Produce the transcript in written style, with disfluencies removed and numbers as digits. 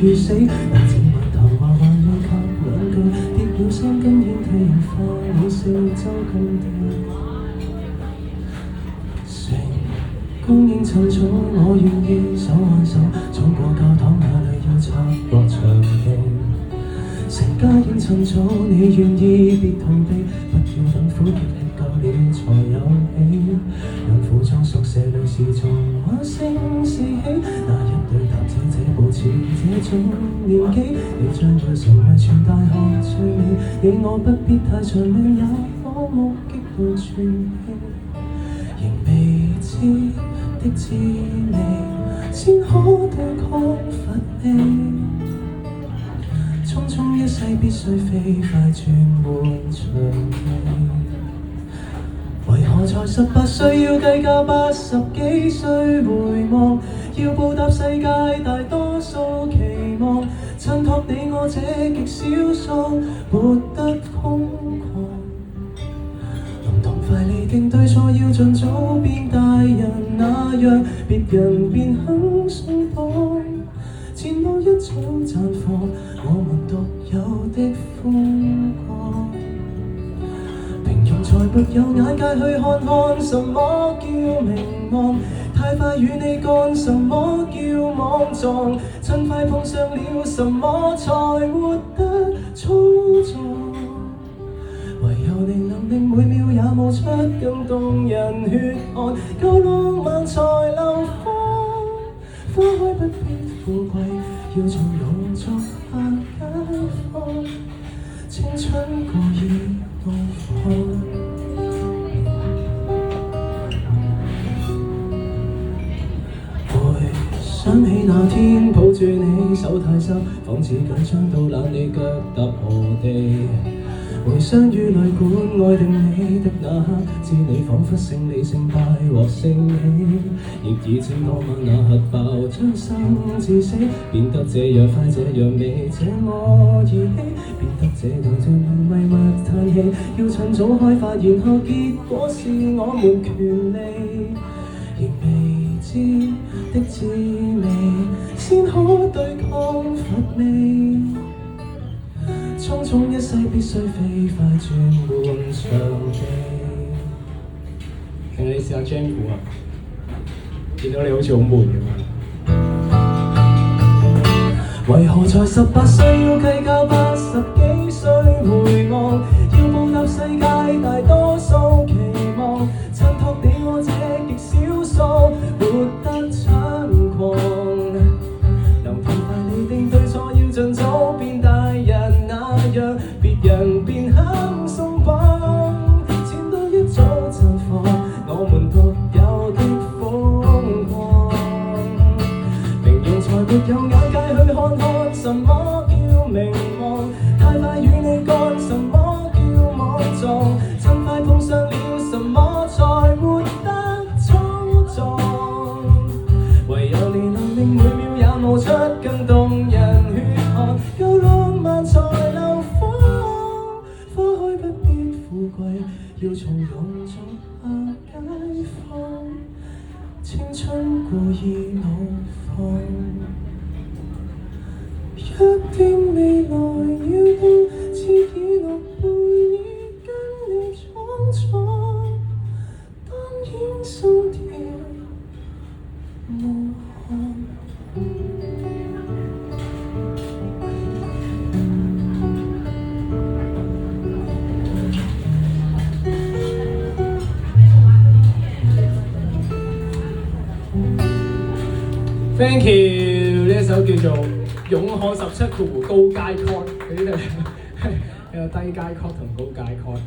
與死。那這晚談話還要靠兩句，跌了三根煙梯仍化了四周咁地。供應趁早，我願意手挽手闖過教堂，那裏要拆落牆壁。成家宴趁早，你願意別逃避，不要等苦澀吃夠了才有喜。讓服裝宿舍裏是從話聲四起，那一對談者這步似這種年紀，你將會成為全大學最美。你我不必太長命，也可目擊到傳奇。仍未知的滋味，先可對抗乏味。匆匆一世必須飛快轉換場地。為何才18歲要計較80幾歲回望？要報答世界大多數期望，襯托你我這極少數活得瘋狂。快釐定對錯，要盡早變大人那樣，別人便肯鬆綁。前路一早綻放我們獨有的風光。平庸才沒有眼界去看看什麼叫名望，太快與你幹什麼叫莽撞，趁快碰上了什麼才活得粗壯。唯有你能令每秒也冒出更動人血汗，夠浪漫才流芳。花開不必富貴，要從容作下解放。青春故意怒放。回想起那天抱住你手太濕，仿似緊張到懶你腳踏何地。回相於旅館愛定你的那刻，知你彷彿勝利勝敗和勝喜，亦已經當晚那核爆將生至死，變得這樣快這樣美，這我兒戲，變得這樣像迷默嘆氣，要趁早開發，然後結果是我沒權利，仍未知的滋味，先可對抗乏味。匆匆一世必須飛快轉換場地。其實你試下 jam 鼓啊，見到你好似好悶咁樣。為何才18歲要計較80幾歲回望？要報答世界大多數期望，襯托你我這極少數活得猖狂。能快快釐定對錯，要盡早變大人。別人便肯鬆綁，前路一早綻放我們獨有的瘋狂。平庸才沒有眼界去看看什麼叫名望，太快與你幹什麼叫莽撞，趁快碰上了什麼才活得粗壯。唯有你能令每秒也冒出更動人血汗，夠浪漫才流芳。花開不必富貴，要從容作下解放。青春故意怒放，約定未來要到，自已落背已跟你闖闖，當然心跳無限。Thank you， 呢一首叫做《勇漢17括弧高階 chord》，佢呢度有低階 chord 同高階 chord。